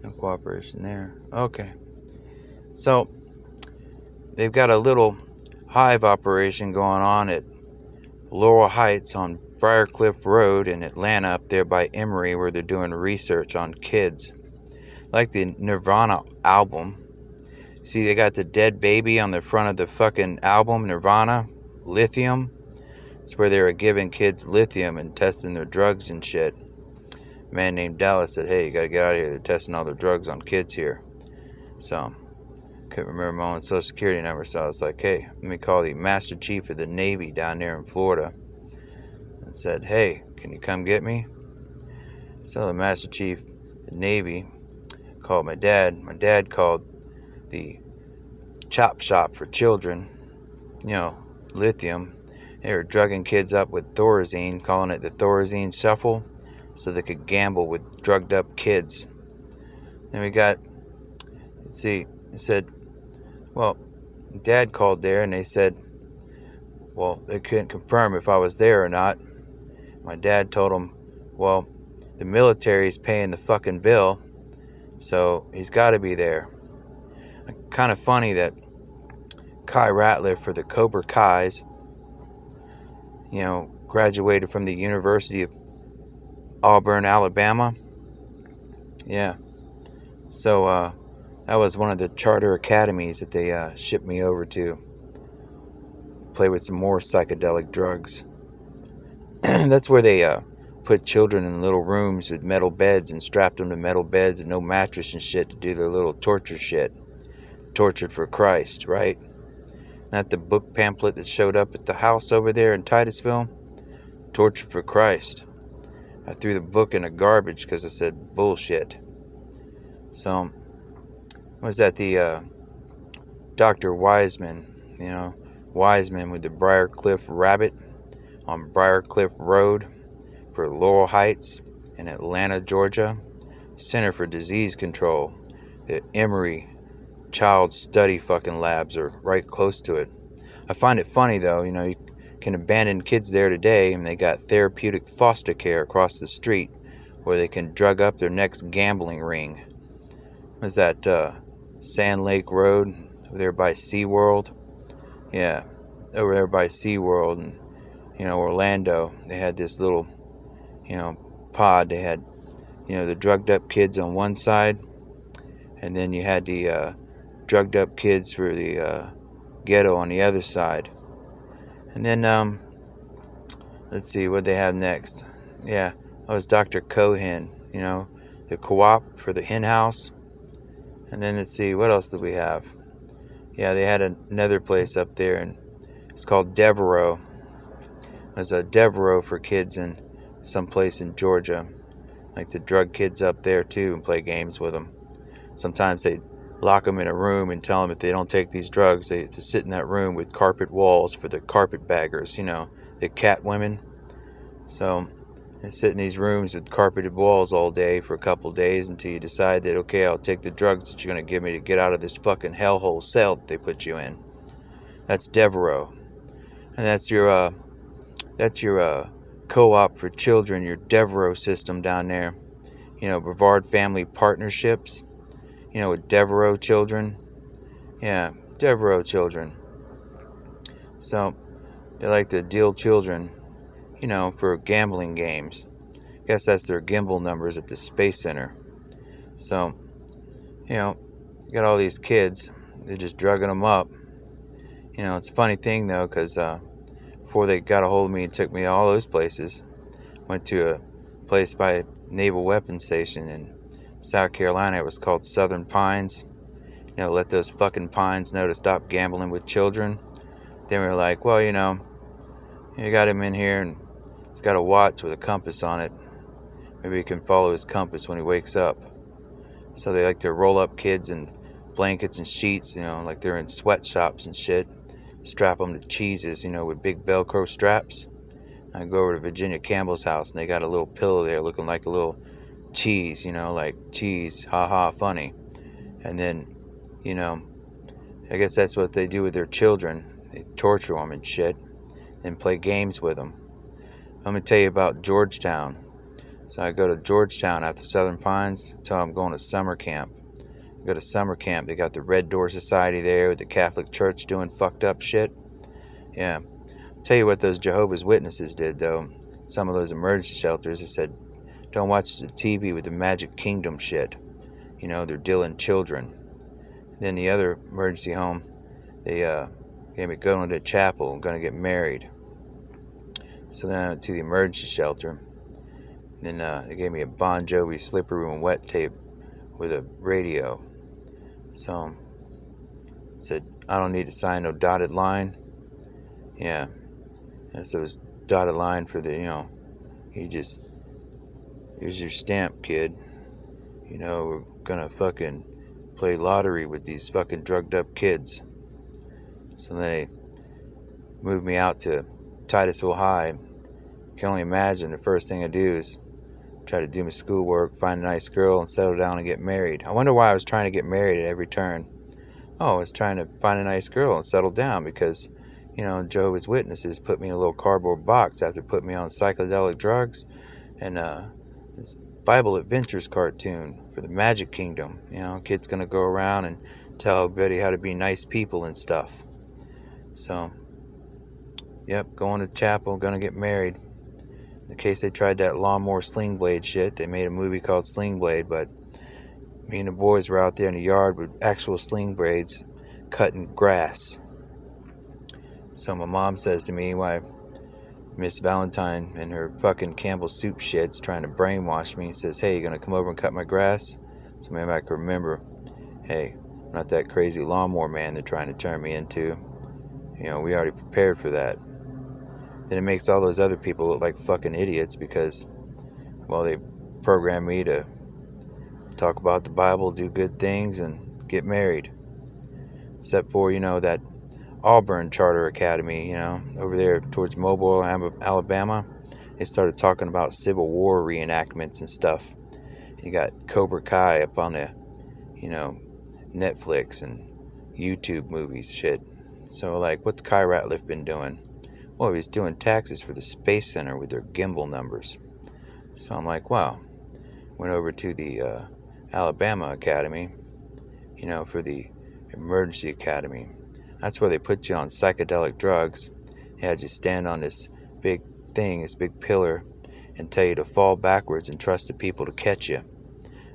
No cooperation there. Okay. So, they've got a little hive operation going on at Laurel Heights on Briarcliff Road in Atlanta, up there by Emory, where they're doing research on kids. Like the Nirvana album. See, they got the dead baby on the front of the fucking album, Nirvana, lithium. It's where they were giving kids lithium and testing their drugs and shit. A man named Dallas said, hey, you gotta get out of here. They're testing all their drugs on kids here. So, couldn't remember my own social security number, so I was like, hey, let me call the Master Chief of the Navy down there in Florida. And said, hey, can you come get me? So the Master Chief of the Navy called my dad. My dad called the chop shop for children, lithium. They were drugging kids up with Thorazine, calling it the Thorazine Shuffle, so they could gamble with drugged up kids. Then we got, he said, well, Dad called there and they said, well, they couldn't confirm if I was there or not. My dad told him, well, the military's paying the fucking bill, so he's got to be there. Kind of funny that Kai Ratliff for the Cobra Kais, graduated from the University of Auburn, Alabama. Yeah. So, that was one of the charter academies that they shipped me over to. Play with some more psychedelic drugs. That's where they put children in little rooms with metal beds and strapped them to metal beds and no mattress and shit to do their little torture shit. Tortured for Christ, right? Not the book pamphlet that showed up at the house over there in Titusville. Tortured for Christ. I threw the book in the garbage because I said bullshit. So, was that the Dr. Wiseman, Wiseman with the Briarcliff Rabbit on Briarcliff Road for Laurel Heights in Atlanta, Georgia. Center for Disease Control. The Emory Child Study fucking labs are right close to it. I find it funny though, you can abandon kids there today and they got therapeutic foster care across the street where they can drug up their next gambling ring. Was that Sand Lake Road over there by SeaWorld? Yeah, over there by SeaWorld and Orlando. They had this little pod. They had the drugged up kids on one side, and then you had the drugged up kids for the ghetto on the other side. And then let's see what they have next. Yeah, that was Dr. Cohen, the co-op for the hen house. And then let's see, what else did we have? Yeah, they had another place up there, and it's called Devereaux. There's a Devereaux for kids in some place in Georgia. Like to drug kids up there too and play games with them. Sometimes they lock them in a room and tell them if they don't take these drugs, they have to sit in that room with carpet walls for the carpetbaggers, the cat women. So they sit in these rooms with carpeted walls all day for a couple days until you decide that, okay, I'll take the drugs that you're going to give me to get out of this fucking hellhole cell that they put you in. That's Devereaux. And that's your co-op for children, your Devereaux system down there. Brevard Family Partnerships, with Devereaux children. Yeah, Devereaux children. So, they like to deal children, for gambling games. Guess that's their gimbal numbers at the Space Center. So, you got all these kids, they're just drugging them up. It's a funny thing though, because before they got a hold of me and took me to all those places, went to a place by a naval weapons station in South Carolina. It was called Southern Pines. Let those fucking pines know to stop gambling with children. Then we were like, well, you got him in here and he's got a watch with a compass on it. Maybe he can follow his compass when he wakes up. So they like to roll up kids in blankets and sheets, like they're in sweatshops and shit. Strap them to cheeses, with big Velcro straps. I go over to Virginia Campbell's house and they got a little pillow there looking like a little cheese, like cheese, haha, funny. And then, I guess that's what they do with their children. They torture them and shit, then play games with them. I'm going to tell you about Georgetown. So I go to Georgetown after Southern Pines. Tell them I'm going to summer camp. I go to summer camp. They got the Red Door Society there with the Catholic Church doing fucked up shit. Yeah. I'll tell you what those Jehovah's Witnesses did, though. Some of those emergency shelters, they said, don't watch the TV with the Magic Kingdom shit. You know, they're dealing children. Then the other emergency home, they gave me going to the chapel. I'm going to get married. So then I went to the emergency shelter. Then they gave me a Bon Jovi Slippery When Wet tape with a radio. So it said, I don't need to sign no dotted line. Yeah. And so it's dotted line for the, here's your stamp, kid. We're gonna fucking play lottery with these fucking drugged up kids. So they moved me out to Titusville High. You can only imagine the first thing I do is try to do my schoolwork, find a nice girl, and settle down and get married. I wonder why I was trying to get married at every turn. Oh, I was trying to find a nice girl and settle down because, Jehovah's Witnesses put me in a little cardboard box after putting me on psychedelic drugs and this Bible Adventures cartoon for the Magic Kingdom. Kid's gonna go around and tell everybody how to be nice people and stuff. So, yep, going to chapel, gonna get married. In case they tried that lawnmower sling blade shit, they made a movie called Sling Blade, but me and the boys were out there in the yard with actual sling blades cutting grass. So my mom says to me, why Miss Valentine and her fucking Campbell soup shit's trying to brainwash me. Says, hey, you gonna come over and cut my grass? So maybe I can remember, hey, I'm not that crazy lawnmower man they're trying to turn me into. We already prepared for that. Then it makes all those other people look like fucking idiots because, well, they programmed me to talk about the Bible, do good things, and get married. Except for, that Auburn Charter Academy, over there towards Mobile, Alabama. They started talking about Civil War reenactments and stuff. You got Cobra Kai up on the, Netflix and YouTube movies, shit. So, what's Kai Ratliff been doing? Well, he's doing taxes for the Space Center with their gimbal numbers. So I'm like, wow. Went over to the Alabama Academy, for the Emergency Academy. That's where they put you on psychedelic drugs. They had you stand on this big thing, this big pillar, and tell you to fall backwards and trust the people to catch you.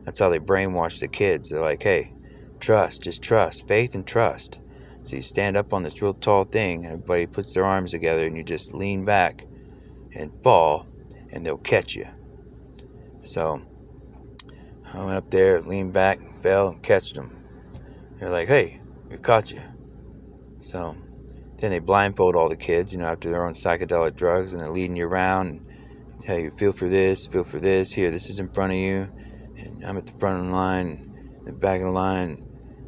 That's how they brainwash the kids. They're like, hey, trust, just trust, faith and trust. So you stand up on this real tall thing, and everybody puts their arms together, and you just lean back and fall, and they'll catch you. So I went up there, leaned back, fell, and catched them. They're like, hey, we caught you. So then they blindfold all the kids, after their own psychedelic drugs, and they're leading you around and tell you, feel for this, here, this is in front of you, and I'm at the front of the line, the back of the line.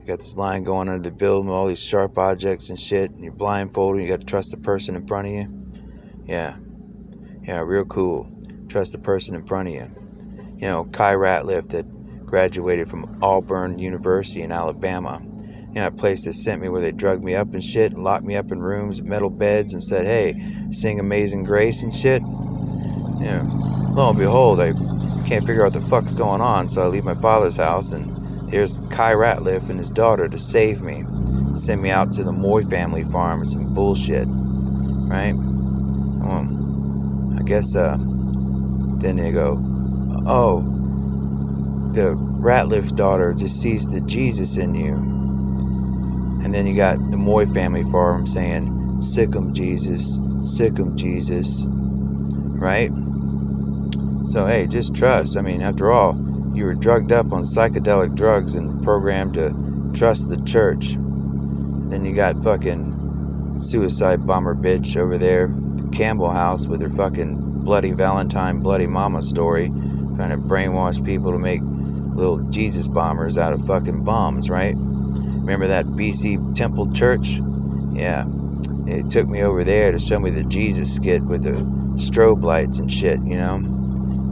You got this line going under the building with all these sharp objects and shit, and you're blindfolded, you got to trust the person in front of you. Yeah, real cool. Trust the person in front of you. Kai Ratliff that graduated from Auburn University in Alabama. A place that sent me where they drugged me up and shit, and locked me up in rooms with metal beds and said, hey, sing Amazing Grace and shit. Lo and behold, I can't figure out what the fuck's going on, so I leave my father's house, and here's Kai Ratliff and his daughter to save me. Send me out to the Moy family farm with some bullshit. Right? I guess, then they go, oh, the Ratliff daughter just sees the Jesus in you. And then you got the Moy family farm saying, sick 'em Jesus, right? So, hey, just trust. After all, you were drugged up on psychedelic drugs and programmed to trust the church. Then you got fucking suicide bomber bitch over there, Campbell House, with her fucking Bloody Valentine, Bloody Mama story, trying to brainwash people to make little Jesus bombers out of fucking bombs, right? Remember that BC Temple Church? Yeah. They took me over there to show me the Jesus skit with the strobe lights and shit,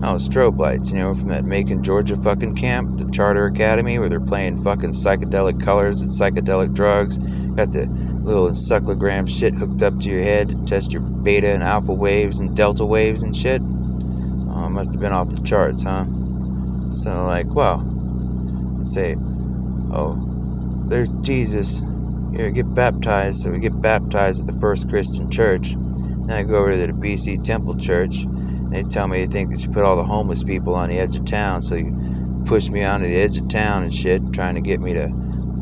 Oh, strobe lights, from that Macon, Georgia fucking camp, the Charter Academy, where they're playing fucking psychedelic colors and psychedelic drugs. Got the little encephalogram shit hooked up to your head to test your beta and alpha waves and delta waves and shit. Oh must have been off the charts, huh? So, like, well, let's say, oh, there's Jesus. Here, get baptized. So we get baptized at the First Christian Church. Then I go over to the BC Temple Church. They tell me they think that you put all the homeless people on the edge of town. So you push me onto the edge of town and shit, trying to get me to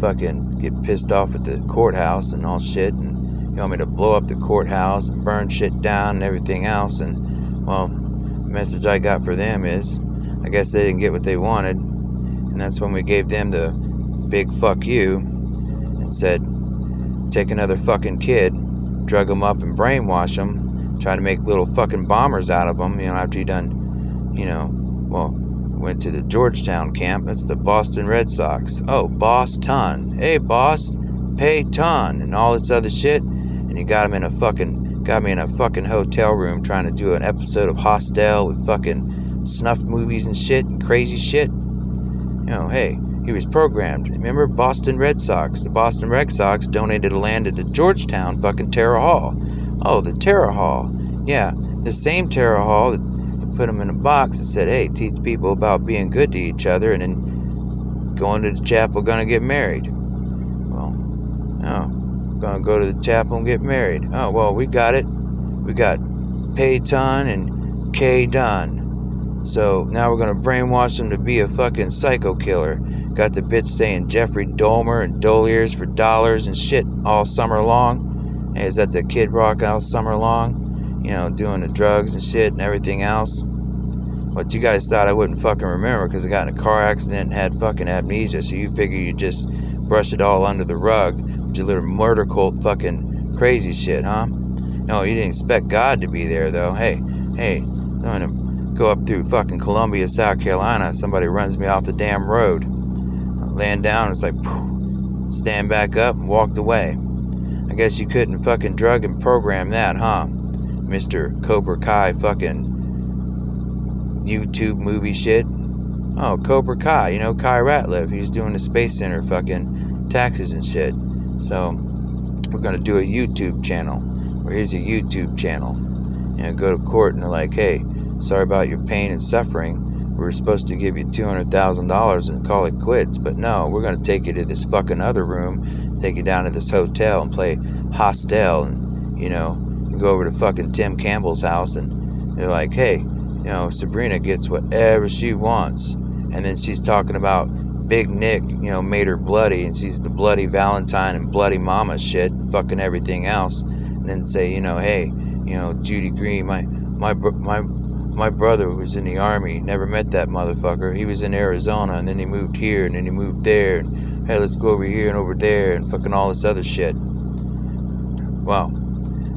fucking get pissed off at the courthouse and all shit. And you want me to blow up the courthouse and burn shit down and everything else. And, well, the message I got for them is, I guess they didn't get what they wanted. And that's when we gave them the big fuck you and said, take another fucking kid, drug him up and brainwash him, try to make little fucking bombers out of them, after you done, well, went to the Georgetown camp. That's the Boston Red Sox. Oh, Boss Ton. Hey, boss, pay ton, and all this other shit. And you got me in a fucking hotel room trying to do an episode of Hostel with fucking snuff movies and shit and crazy shit. Hey, he was programmed. Remember Boston Red Sox? The Boston Red Sox donated a land at the Georgetown fucking Terror Hall. Oh, the Terror Hall. Yeah, the same Terror Hall that put them in a box and said, hey, teach people about being good to each other and then going to the chapel, gonna get married. Well, no, gonna go to the chapel and get married. Oh, well, we got it. We got Pay Ton and K Done. So now we're gonna brainwash them to be a fucking psycho killer. Got the bitch saying Jeffrey Dahmer and Doliers for dollars and shit all summer long. Hey, is that the Kid Rock all summer long? Doing the drugs and shit and everything else. But you guys thought I wouldn't fucking remember because I got in a car accident and had fucking amnesia. So you figure you just brush it all under the rug with your little murder cult fucking crazy shit, huh? No, you didn't expect God to be there though. Hey, I'm gonna go up through fucking Columbia, South Carolina. Somebody runs me off the damn road. I land down, it's like, poof, stand back up and walked away. I guess you couldn't fucking drug and program that, huh? Mr. Cobra Kai fucking YouTube movie shit. Oh, Cobra Kai, Kai Ratliff. He's doing the Space Center fucking taxes and shit. So, we're gonna do a YouTube channel. Or here's a YouTube channel. Go to court and they're like, hey, sorry about your pain and suffering. We were supposed to give you $200,000 and call it quits. But no, we're gonna take you to this fucking other room, take you down to this hotel and play Hostel, and you go over to fucking Tim Campbell's house and they're like, hey, Sabrina gets whatever she wants, and then she's talking about Big Nick, made her bloody, and she's the bloody Valentine and bloody mama shit, and fucking everything else, and then say, hey, Judy Green, my brother was in the army, never met that motherfucker, he was in Arizona, and then he moved here, and then he moved there, and hey, let's go over here and over there, and fucking all this other shit. Well,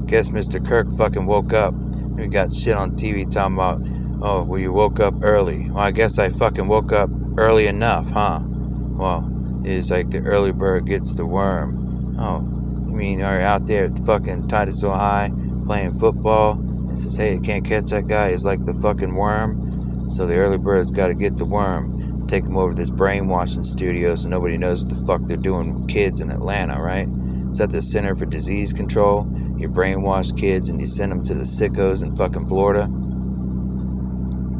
guess Mr. Kirk fucking woke up. We got shit on TV talking about, oh, well, you woke up early. Well, I guess I fucking woke up early enough, huh? Well, it's like the early bird gets the worm. Oh, you mean are you out there at fucking Titusville High playing football and says, hey, you can't catch that guy, he's like the fucking worm. So the early bird's got to get the worm. Take him over to this brainwashing studio so nobody knows what the fuck they're doing with kids in Atlanta, right? Is that the Center for Disease Control? You brainwash kids and you send them to the sickos in fucking Florida.